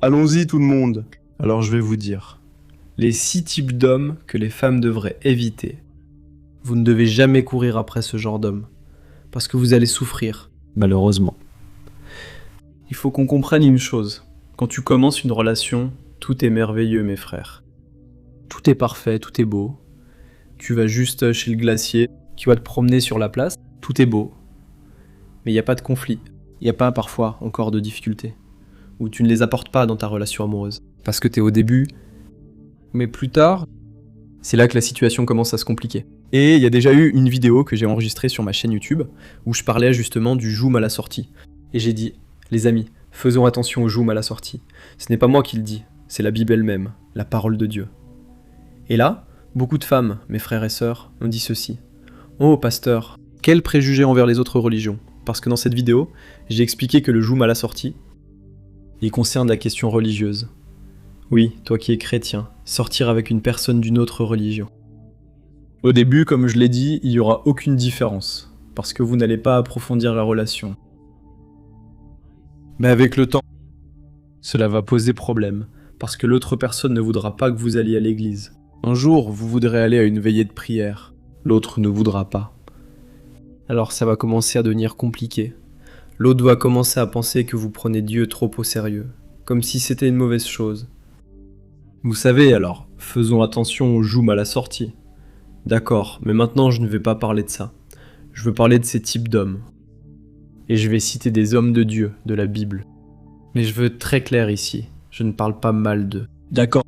Allons-y tout le monde. Alors je vais vous dire. Les 6 types d'hommes que les femmes devraient éviter. Vous ne devez jamais courir après ce genre d'homme. Parce que vous allez souffrir, malheureusement. Il faut qu'on comprenne une chose. Quand tu commences une relation, tout est merveilleux, mes frères. Tout est parfait, tout est beau. Tu vas juste chez le glacier, tu vas te promener sur la place, tout est beau. Mais il n'y a pas de conflit. Il n'y a pas parfois encore de difficultés. Ou tu ne les apportes pas dans ta relation amoureuse. Parce que tu es au début. Mais plus tard, c'est là que la situation commence à se compliquer. Et il y a déjà eu une vidéo que j'ai enregistrée sur ma chaîne YouTube où je parlais justement du joum à la sortie. Et j'ai dit, les amis, faisons attention au joum à la sortie. Ce n'est pas moi qui le dis, c'est la Bible elle-même, la parole de Dieu. Et là, beaucoup de femmes, mes frères et sœurs, ont dit ceci. Oh pasteur, quel préjugé envers les autres religions. Parce que dans cette vidéo, j'ai expliqué que le joum à la sortie, il concerne la question religieuse. Oui, toi qui es chrétien, sortir avec une personne d'une autre religion. Au début, comme je l'ai dit, il n'y aura aucune différence, parce que vous n'allez pas approfondir la relation. Mais avec le temps, cela va poser problème, parce que l'autre personne ne voudra pas que vous alliez à l'église. Un jour, vous voudrez aller à une veillée de prière, l'autre ne voudra pas. Alors ça va commencer à devenir compliqué. L'autre va commencer à penser que vous prenez Dieu trop au sérieux, comme si c'était une mauvaise chose. Vous savez alors, faisons attention au joum à la sortie. D'accord, mais maintenant je ne vais pas parler de ça. Je veux parler de ces types d'hommes. Et je vais citer des hommes de Dieu, de la Bible. Mais je veux être très clair ici, je ne parle pas mal d'eux. D'accord.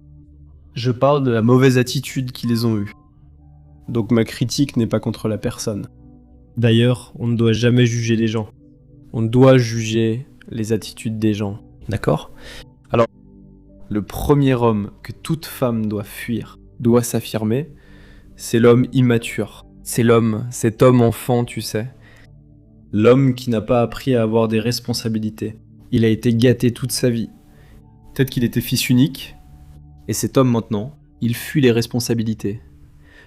Je parle de la mauvaise attitude qu'ils ont eue. Donc ma critique n'est pas contre la personne. D'ailleurs, on ne doit jamais juger les gens. On doit juger les attitudes des gens. D'accord ? Alors, le premier homme que toute femme doit fuir, doit s'affirmer, c'est l'homme immature. C'est l'homme, cet homme enfant, tu sais. L'homme qui n'a pas appris à avoir des responsabilités. Il a été gâté toute sa vie. Peut-être qu'il était fils unique. Et cet homme maintenant, il fuit les responsabilités.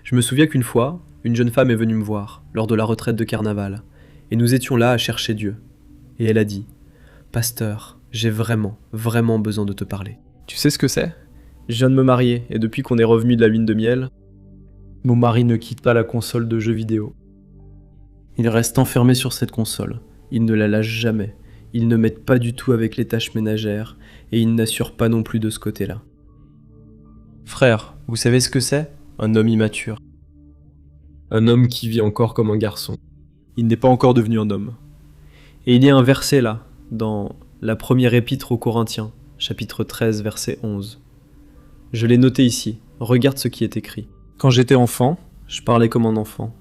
Je me souviens qu'une fois, une jeune femme est venue me voir, lors de la retraite de carnaval. Et nous étions là à chercher Dieu. Et elle a dit, « Pasteur, j'ai vraiment besoin de te parler. » Tu sais ce que c'est ? Je viens de me marier, et depuis qu'on est revenu de la lune de miel, mon mari ne quitte pas la console de jeux vidéo. Il reste enfermé sur cette console. Il ne la lâche jamais. Il ne m'aide pas du tout avec les tâches ménagères, et il n'assure pas non plus de ce côté-là. Frère, vous savez ce que c'est ? Un homme immature. Un homme qui vit encore comme un garçon. Il n'est pas encore devenu un homme. Et il y a un verset là, dans la première épître aux Corinthiens, chapitre 13, verset 11. Je l'ai noté ici, regarde ce qui est écrit. Quand j'étais enfant, je parlais comme un enfant.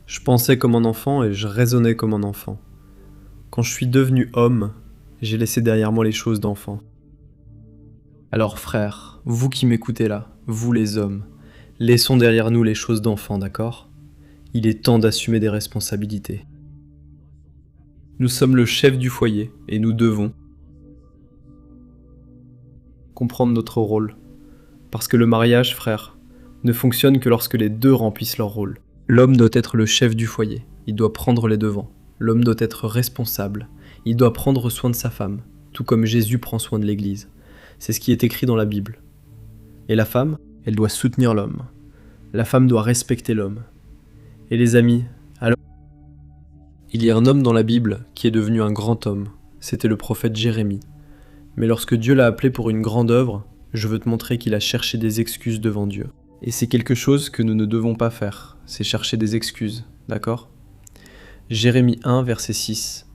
Je pensais comme un enfant et je raisonnais comme un enfant. Quand je suis devenu homme, j'ai laissé derrière moi les choses d'enfant. Alors frères, vous qui m'écoutez là, vous les hommes, laissons derrière nous les choses d'enfant, d'accord ? Il est temps d'assumer des responsabilités. Nous sommes le chef du foyer et nous devons comprendre notre rôle. Parce que le mariage, frère, ne fonctionne que lorsque les deux remplissent leur rôle. L'homme doit être le chef du foyer, il doit prendre les devants. L'homme doit être responsable, il doit prendre soin de sa femme, tout comme Jésus prend soin de l'Église. C'est ce qui est écrit dans la Bible. Et la femme, elle doit soutenir l'homme. La femme doit respecter l'homme. Et les amis, alors, il y a un homme dans la Bible qui est devenu un grand homme. C'était le prophète Jérémie. Mais lorsque Dieu l'a appelé pour une grande œuvre, je veux te montrer qu'il a cherché des excuses devant Dieu. Et c'est quelque chose que nous ne devons pas faire, c'est chercher des excuses, d'accord ? Jérémie 1, verset 6.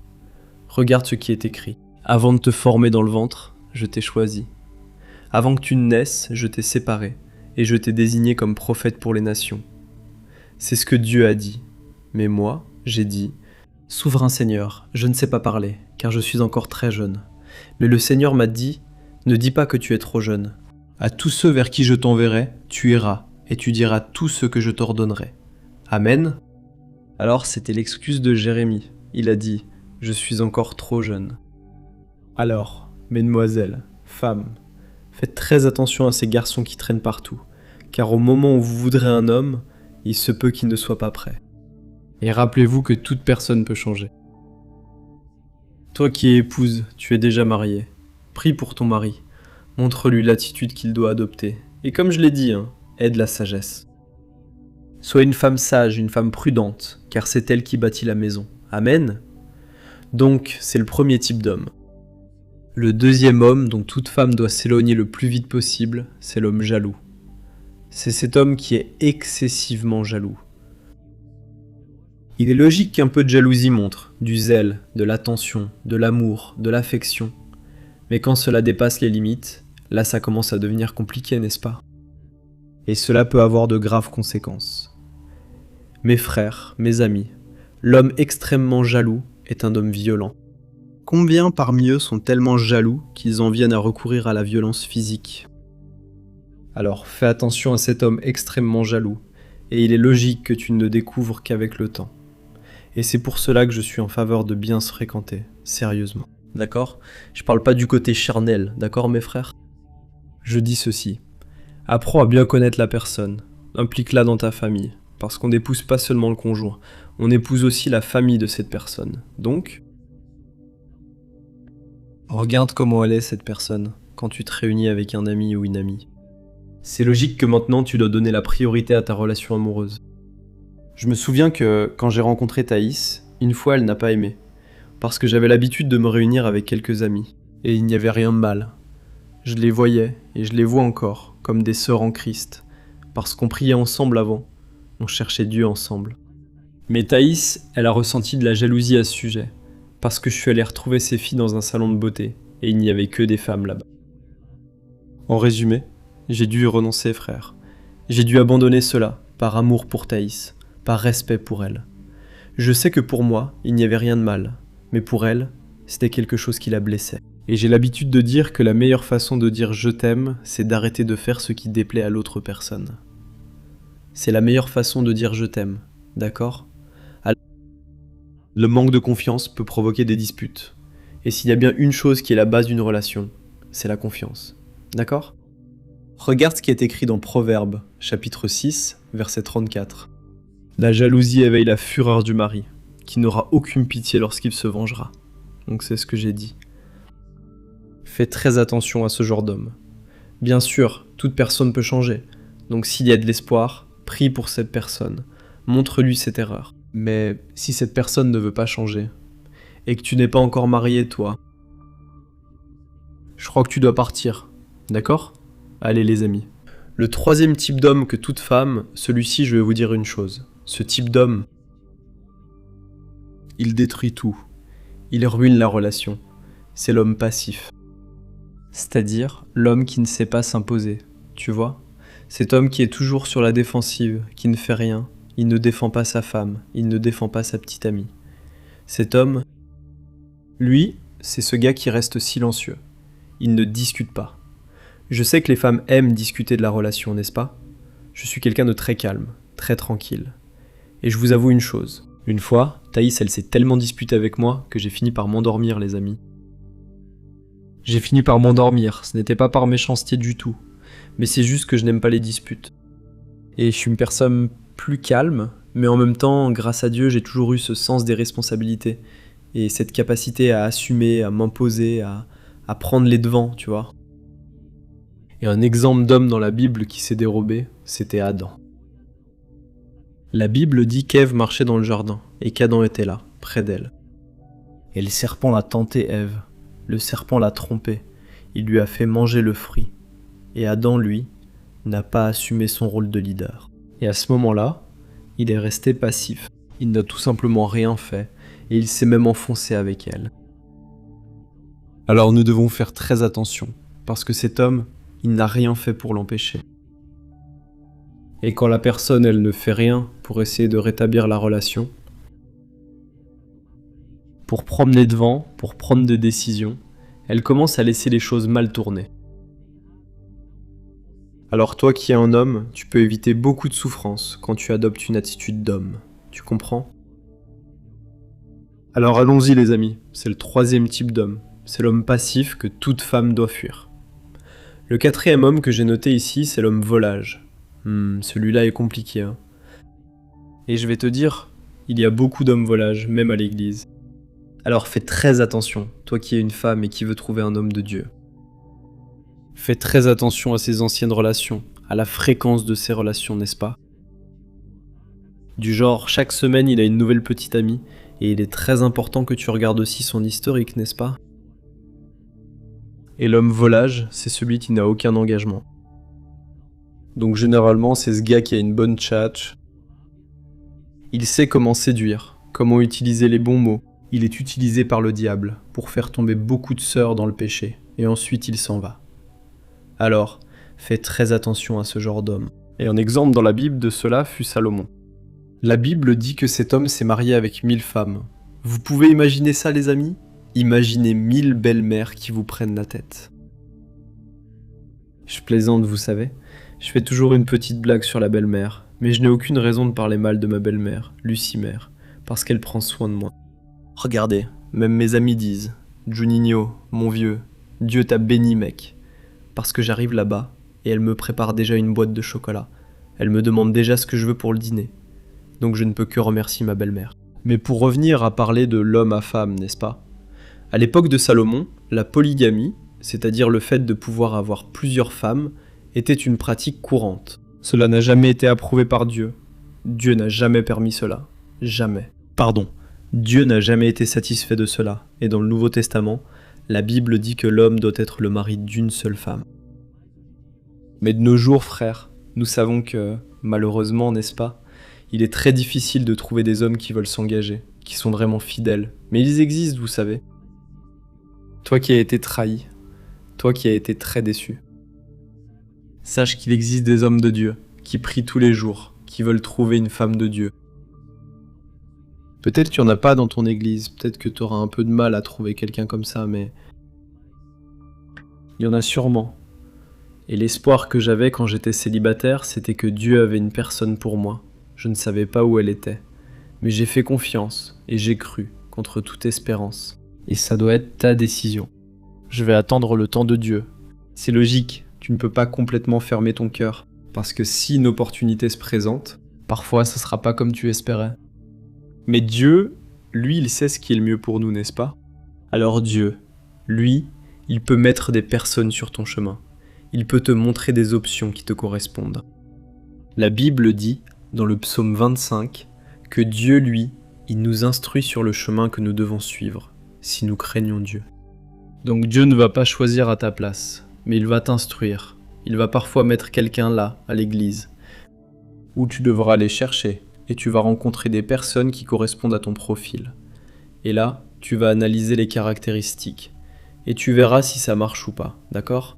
Regarde ce qui est écrit. Avant de te former dans le ventre, je t'ai choisi. Avant que tu ne naisses, je t'ai séparé, et je t'ai désigné comme prophète pour les nations. C'est ce que Dieu a dit. Mais moi, j'ai dit, « Souverain Seigneur, je ne sais pas parler, car je suis encore très jeune. Mais le Seigneur m'a dit, ne dis pas que tu es trop jeune. À tous ceux vers qui je t'enverrai, tu iras, et tu diras tout ce que je t'ordonnerai. Amen ?» Alors c'était l'excuse de Jérémie. Il a dit, « Je suis encore trop jeune. » Alors, mesdemoiselles, femmes, faites très attention à ces garçons qui traînent partout, car au moment où vous voudrez un homme, il se peut qu'il ne soit pas prêt. Et rappelez-vous que toute personne peut changer. Toi qui es épouse, tu es déjà mariée. Prie pour ton mari. Montre-lui l'attitude qu'il doit adopter. Et comme je l'ai dit, aide la sagesse. Sois une femme sage, une femme prudente, car c'est elle qui bâtit la maison. Amen. Donc, c'est le premier type d'homme. Le deuxième homme dont toute femme doit s'éloigner le plus vite possible, c'est l'homme jaloux. C'est cet homme qui est excessivement jaloux. Il est logique qu'un peu de jalousie montre du zèle, de l'attention, de l'amour, de l'affection. Mais quand cela dépasse les limites, là ça commence à devenir compliqué, n'est-ce pas? Et cela peut avoir de graves conséquences. Mes frères, mes amis, l'homme extrêmement jaloux est un homme violent. Combien parmi eux sont tellement jaloux qu'ils en viennent à recourir à la violence physique? Alors fais attention à cet homme extrêmement jaloux, et il est logique que tu ne le découvres qu'avec le temps. Et c'est pour cela que je suis en faveur de bien se fréquenter, sérieusement. D'accord? Je parle pas du côté charnel, d'accord mes frères? Je dis ceci. Apprends à bien connaître la personne, implique-la dans ta famille, parce qu'on n'épouse pas seulement le conjoint, on épouse aussi la famille de cette personne. Donc, regarde comment elle est cette personne, quand tu te réunis avec un ami ou une amie. C'est logique que maintenant tu dois donner la priorité à ta relation amoureuse. Je me souviens que quand j'ai rencontré Thaïs, une fois elle n'a pas aimé, parce que j'avais l'habitude de me réunir avec quelques amis, et il n'y avait rien de mal. Je les voyais, et je les vois encore, comme des sœurs en Christ, parce qu'on priait ensemble avant, on cherchait Dieu ensemble. Mais Thaïs, elle a ressenti de la jalousie à ce sujet, parce que je suis allé retrouver ses filles dans un salon de beauté, et il n'y avait que des femmes là-bas. En résumé, j'ai dû y renoncer, frère. J'ai dû abandonner cela, par amour pour Thaïs, par respect pour elle. Je sais que pour moi, il n'y avait rien de mal, mais pour elle, c'était quelque chose qui la blessait. Et j'ai l'habitude de dire que la meilleure façon de dire « je t'aime », c'est d'arrêter de faire ce qui déplaît à l'autre personne. C'est la meilleure façon de dire « je t'aime », d'accord? Le manque de confiance peut provoquer des disputes. Et s'il y a bien une chose qui est la base d'une relation, c'est la confiance. D'accord? Regarde ce qui est écrit dans Proverbes, chapitre 6, verset 34. La jalousie éveille la fureur du mari, qui n'aura aucune pitié lorsqu'il se vengera. Donc c'est ce que j'ai dit. Fais très attention à ce genre d'homme. Bien sûr, toute personne peut changer. Donc s'il y a de l'espoir, prie pour cette personne. Montre-lui cette erreur. Mais si cette personne ne veut pas changer, et que tu n'es pas encore marié, toi, je crois que tu dois partir. D'accord? Allez les amis. Le troisième type d'homme que toute femme, celui-ci je vais vous dire une chose. Ce type d'homme, il détruit tout. Il ruine la relation. C'est l'homme passif. C'est-à-dire l'homme qui ne sait pas s'imposer, tu vois? Cet homme qui est toujours sur la défensive, qui ne fait rien, il ne défend pas sa femme, il ne défend pas sa petite amie. Cet homme, lui, c'est ce gars qui reste silencieux. Il ne discute pas. Je sais que les femmes aiment discuter de la relation, n'est-ce pas? Je suis quelqu'un de très calme, très tranquille. Et je vous avoue une chose. Une fois, Thaïs, elle s'est tellement disputée avec moi que j'ai fini par m'endormir, les amis. J'ai fini par m'endormir, ce n'était pas par méchanceté du tout. Mais c'est juste que je n'aime pas les disputes. Et je suis une personne plus calme, mais en même temps, grâce à Dieu, j'ai toujours eu ce sens des responsabilités. Et cette capacité à assumer, à m'imposer, à prendre les devants, tu vois. Et un exemple d'homme dans la Bible qui s'est dérobé, c'était Adam. La Bible dit qu'Ève marchait dans le jardin, et qu'Adam était là, près d'elle. Et le serpent l'a tenté Ève. Le serpent l'a trompée. Il lui a fait manger le fruit. Et Adam, lui, n'a pas assumé son rôle de leader. Et à ce moment-là, il est resté passif. Il n'a tout simplement rien fait, et il s'est même enfoncé avec elle. Alors nous devons faire très attention, parce que cet homme, il n'a rien fait pour l'empêcher. Et quand la personne, elle ne fait rien pour essayer de rétablir la relation, pour promener devant, pour prendre des décisions, elle commence à laisser les choses mal tourner. Alors toi qui es un homme, tu peux éviter beaucoup de souffrance quand tu adoptes une attitude d'homme. Tu comprends? Alors allons-y les amis, c'est le troisième type d'homme. C'est l'homme passif que toute femme doit fuir. Le quatrième homme que j'ai noté ici, c'est l'homme volage. Celui-là est compliqué. Et je vais te dire, il y a beaucoup d'hommes volages, même à l'église. Alors fais très attention, toi qui es une femme et qui veux trouver un homme de Dieu. Fais très attention à ses anciennes relations, à la fréquence de ses relations, n'est-ce pas? Du genre, chaque semaine, il a une nouvelle petite amie, et il est très important que tu regardes aussi son historique, n'est-ce pas? Et l'homme volage, c'est celui qui n'a aucun engagement. Donc généralement, c'est ce gars qui a une bonne tchatch. Il sait comment séduire, comment utiliser les bons mots. Il est utilisé par le diable pour faire tomber beaucoup de sœurs dans le péché, et ensuite il s'en va. Alors, fais très attention à ce genre d'homme. Et un exemple dans la Bible de cela fut Salomon. La Bible dit que cet homme s'est marié avec 1000 femmes. Vous pouvez imaginer ça, les amis? Imaginez 1000 belles-mères qui vous prennent la tête. Je plaisante, vous savez. Je fais toujours une petite blague sur la belle-mère, mais je n'ai aucune raison de parler mal de ma belle-mère, Lucie Mère, parce qu'elle prend soin de moi. Regardez, même mes amis disent « Juninho, mon vieux, Dieu t'a béni, mec », parce que j'arrive là-bas, et elle me prépare déjà une boîte de chocolat. Elle me demande déjà ce que je veux pour le dîner. Donc je ne peux que remercier ma belle-mère. Mais pour revenir à parler de l'homme à femme, n'est-ce pas? À l'époque de Salomon, la polygamie, c'est-à-dire le fait de pouvoir avoir plusieurs femmes, était une pratique courante. Cela n'a jamais été approuvé par Dieu. Dieu n'a jamais permis cela. Jamais. Pardon. Dieu n'a jamais été satisfait de cela. Et dans le Nouveau Testament, la Bible dit que l'homme doit être le mari d'une seule femme. Mais de nos jours, frères, nous savons que, malheureusement, n'est-ce pas, il est très difficile de trouver des hommes qui veulent s'engager, qui sont vraiment fidèles. Mais ils existent, vous savez. Toi qui as été trahi, toi qui as été très déçu. Sache qu'il existe des hommes de Dieu, qui prient tous les jours, qui veulent trouver une femme de Dieu. Peut-être qu'il n'y en a pas dans ton église, peut-être que tu auras un peu de mal à trouver quelqu'un comme ça, mais il y en a sûrement. Et l'espoir que j'avais quand j'étais célibataire, c'était que Dieu avait une personne pour moi. Je ne savais pas où elle était. Mais j'ai fait confiance, et j'ai cru, contre toute espérance. Et ça doit être ta décision. Je vais attendre le temps de Dieu. C'est logique, tu ne peux pas complètement fermer ton cœur. Parce que si une opportunité se présente, parfois ça sera pas comme tu espérais. Mais Dieu, lui, il sait ce qui est le mieux pour nous, n'est-ce pas? Alors Dieu, lui, il peut mettre des personnes sur ton chemin. Il peut te montrer des options qui te correspondent. La Bible dit, dans le psaume 25, que Dieu, lui, il nous instruit sur le chemin que nous devons suivre, si nous craignons Dieu. Donc Dieu ne va pas choisir à ta place, mais il va t'instruire. Il va parfois mettre quelqu'un là, à l'église, où tu devras aller chercher, et tu vas rencontrer des personnes qui correspondent à ton profil. Et là, tu vas analyser les caractéristiques, et tu verras si ça marche ou pas, d'accord?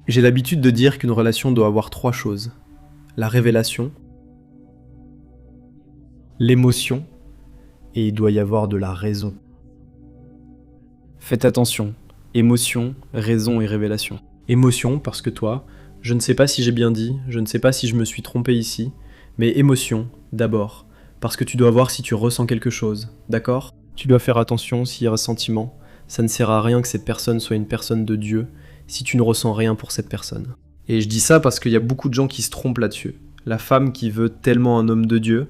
J'ai l'habitude de dire qu'une relation doit avoir 3 choses. La révélation, l'émotion, et il doit y avoir de la raison. Faites attention, émotion, raison et révélation. Émotion, parce que toi, je ne sais pas si j'ai bien dit, je ne sais pas si je me suis trompé ici, mais émotion, d'abord, parce que tu dois voir si tu ressens quelque chose, d'accord? Tu dois faire attention s'il y a un sentiment, ça ne sert à rien que cette personne soit une personne de Dieu, si tu ne ressens rien pour cette personne. Et je dis ça parce qu'il y a beaucoup de gens qui se trompent là-dessus. La femme qui veut tellement un homme de Dieu,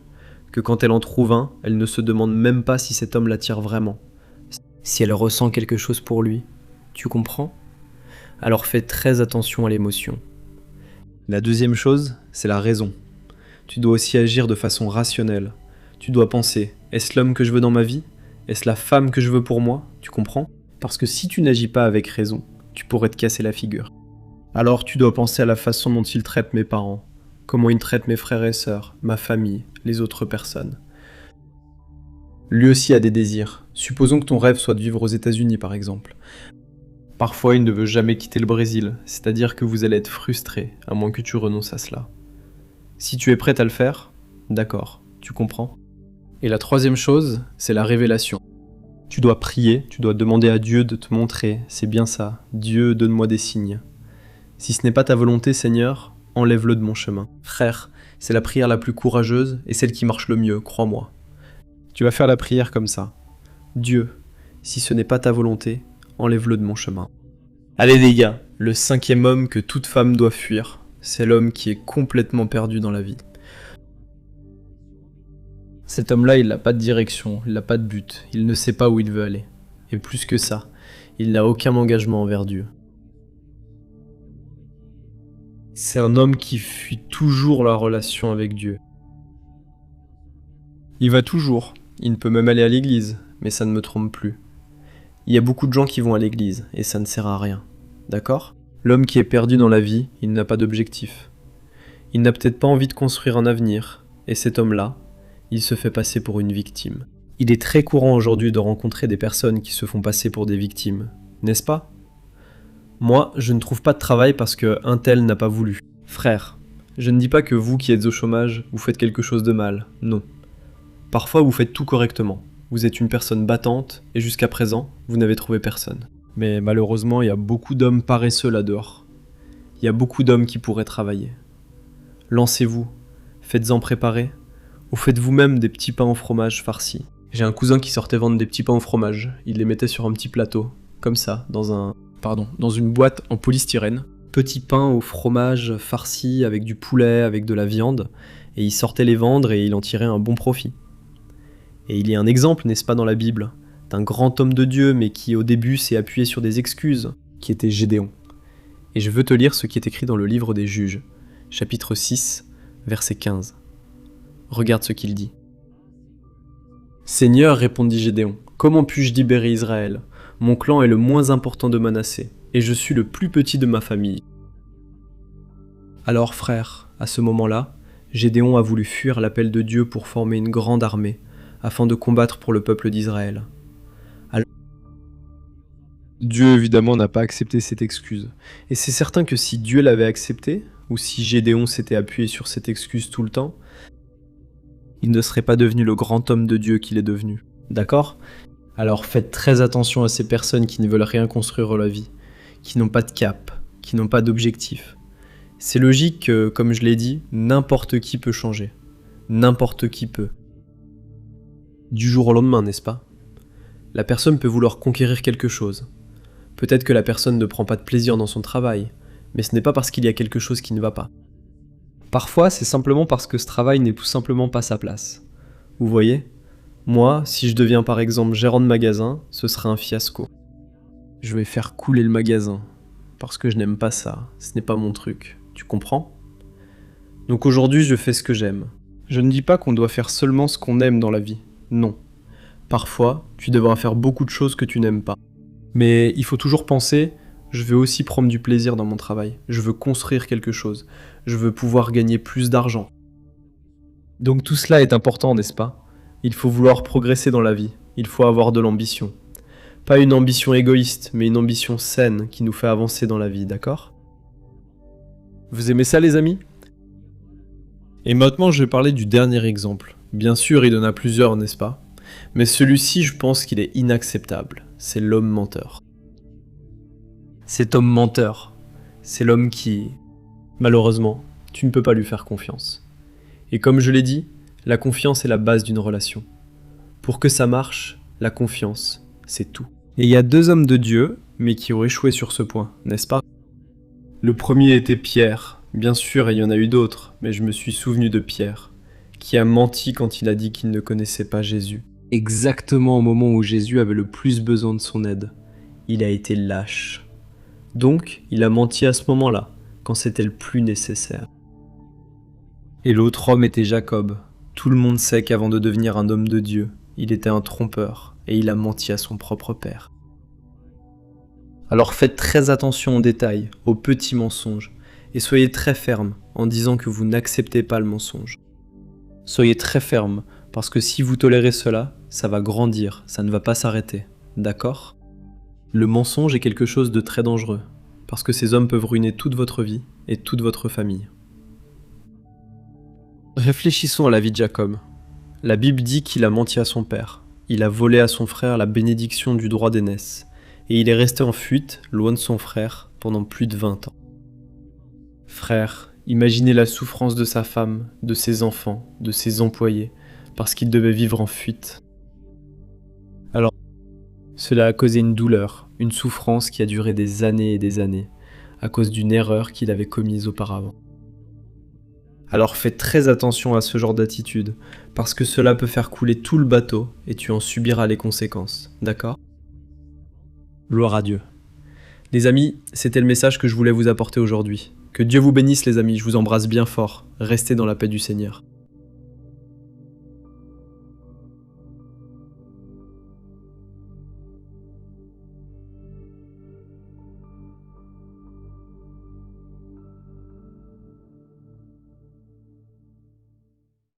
que quand elle en trouve un, elle ne se demande même pas si cet homme l'attire vraiment. Si elle ressent quelque chose pour lui, tu comprends? Alors fais très attention à l'émotion. La deuxième chose, c'est la raison. Tu dois aussi agir de façon rationnelle. Tu dois penser, est-ce l'homme que je veux dans ma vie? Est-ce la femme que je veux pour moi? Tu comprends? Parce que si tu n'agis pas avec raison, tu pourrais te casser la figure. Alors tu dois penser à la façon dont il traite mes parents, comment il traite mes frères et sœurs, ma famille, les autres personnes. Lui aussi a des désirs. Supposons que ton rêve soit de vivre aux États-Unis par exemple. Parfois il ne veut jamais quitter le Brésil, c'est-à-dire que vous allez être frustré, à moins que tu renonces à cela. Si tu es prête à le faire, d'accord, tu comprends. Et la troisième chose, c'est la révélation. Tu dois prier, tu dois demander à Dieu de te montrer, c'est bien ça, Dieu donne-moi des signes. Si ce n'est pas ta volonté, Seigneur, enlève-le de mon chemin. Frère, c'est la prière la plus courageuse et celle qui marche le mieux, crois-moi. Tu vas faire la prière comme ça. Dieu, si ce n'est pas ta volonté, enlève-le de mon chemin. Allez les gars, le 5e homme que toute femme doit fuir, c'est l'homme qui est complètement perdu dans la vie. Cet homme-là, il n'a pas de direction, il n'a pas de but, il ne sait pas où il veut aller. Et plus que ça, il n'a aucun engagement envers Dieu. C'est un homme qui fuit toujours la relation avec Dieu. Il va toujours, il ne peut même aller à l'église, mais ça ne me trompe plus. Il y a beaucoup de gens qui vont à l'église, et ça ne sert à rien. D'accord ? L'homme qui est perdu dans la vie, il n'a pas d'objectif. Il n'a peut-être pas envie de construire un avenir, et cet homme-là, il se fait passer pour une victime. Il est très courant aujourd'hui de rencontrer des personnes qui se font passer pour des victimes, n'est-ce pas ? Moi, je ne trouve pas de travail parce qu'un tel n'a pas voulu. Frère, je ne dis pas que vous qui êtes au chômage, vous faites quelque chose de mal, non. Parfois, vous faites tout correctement. Vous êtes une personne battante, et jusqu'à présent, vous n'avez trouvé personne. Mais malheureusement, il y a beaucoup d'hommes paresseux là dehors. Il y a beaucoup d'hommes qui pourraient travailler. Lancez-vous, faites-en préparer, ou faites vous-même des petits pains au fromage farcis. J'ai un cousin qui sortait vendre des petits pains au fromage. Il les mettait sur un petit plateau, comme ça, dans une boîte en polystyrène. Petits pains au fromage farcis avec du poulet, avec de la viande, et il sortait les vendre et il en tirait un bon profit. Et il y a un exemple, n'est-ce pas, dans la Bible, d'un grand homme de Dieu, mais qui au début s'est appuyé sur des excuses, qui était Gédéon. Et je veux te lire ce qui est écrit dans le livre des Juges, chapitre 6, verset 15. Regarde ce qu'il dit. « Seigneur, répondit Gédéon, comment puis-je libérer Israël ? Mon clan est le moins important de Manassé, et je suis le plus petit de ma famille. » Alors frère, à ce moment-là, Gédéon a voulu fuir l'appel de Dieu pour former une grande armée, afin de combattre pour le peuple d'Israël. Alors, Dieu évidemment n'a pas accepté cette excuse, et c'est certain que si Dieu l'avait accepté, ou si Gédéon s'était appuyé sur cette excuse tout le temps, il ne serait pas devenu le grand homme de Dieu qu'il est devenu. D'accord ? Alors faites très attention à ces personnes qui ne veulent rien construire dans la vie, qui n'ont pas de cap, qui n'ont pas d'objectif. C'est logique que, comme je l'ai dit, n'importe qui peut changer. N'importe qui peut. Du jour au lendemain, n'est-ce pas ? La personne peut vouloir conquérir quelque chose. Peut-être que la personne ne prend pas de plaisir dans son travail, mais ce n'est pas parce qu'il y a quelque chose qui ne va pas. Parfois, c'est simplement parce que ce travail n'est tout simplement pas sa place. Vous voyez ? Moi, si je deviens par exemple gérant de magasin, ce serait un fiasco. Je vais faire couler le magasin, parce que je n'aime pas ça, ce n'est pas mon truc, tu comprends ? Donc aujourd'hui, je fais ce que j'aime. Je ne dis pas qu'on doit faire seulement ce qu'on aime dans la vie, non. Parfois, tu devras faire beaucoup de choses que tu n'aimes pas. Mais il faut toujours penser, je veux aussi prendre du plaisir dans mon travail, je veux construire quelque chose, je veux pouvoir gagner plus d'argent. Donc tout cela est important, n'est-ce pas ? Il faut vouloir progresser dans la vie, il faut avoir de l'ambition. Pas une ambition égoïste, mais une ambition saine qui nous fait avancer dans la vie, d'accord ? Vous aimez ça les amis ? Et maintenant je vais parler du dernier exemple. Bien sûr il y en a plusieurs, n'est-ce pas ? Mais celui-ci je pense qu'il est inacceptable, c'est l'homme menteur. Cet homme menteur, c'est l'homme qui, malheureusement, tu ne peux pas lui faire confiance. Et comme je l'ai dit, la confiance est la base d'une relation. Pour que ça marche, la confiance, c'est tout. Et il y a deux hommes de Dieu, mais qui ont échoué sur ce point, n'est-ce pas ? Le premier était Pierre. Bien sûr, il y en a eu d'autres, mais je me suis souvenu de Pierre, qui a menti quand il a dit qu'il ne connaissait pas Jésus. Exactement au moment où Jésus avait le plus besoin de son aide. Il a été lâche. Donc, il a menti à ce moment-là, quand c'était le plus nécessaire. Et l'autre homme était Jacob. Tout le monde sait qu'avant de devenir un homme de Dieu, il était un trompeur, et il a menti à son propre père. Alors faites très attention aux détails, aux petits mensonges, et soyez très ferme en disant que vous n'acceptez pas le mensonge. Soyez très ferme, parce que si vous tolérez cela, ça va grandir, ça ne va pas s'arrêter, d'accord ? Le mensonge est quelque chose de très dangereux, parce que ces hommes peuvent ruiner toute votre vie et toute votre famille. Réfléchissons à la vie de Jacob. La Bible dit qu'il a menti à son père, il a volé à son frère la bénédiction du droit d'aînesse, et il est resté en fuite, loin de son frère, pendant plus de 20 ans. Frère, imaginez la souffrance de sa femme, de ses enfants, de ses employés, parce qu'il devait vivre en fuite. Alors, cela a causé une douleur, une souffrance qui a duré des années et des années, à cause d'une erreur qu'il avait commise auparavant. Alors fais très attention à ce genre d'attitude, parce que cela peut faire couler tout le bateau et tu en subiras les conséquences, d'accord ? Gloire à Dieu. Les amis, c'était le message que je voulais vous apporter aujourd'hui. Que Dieu vous bénisse les amis, je vous embrasse bien fort. Restez dans la paix du Seigneur.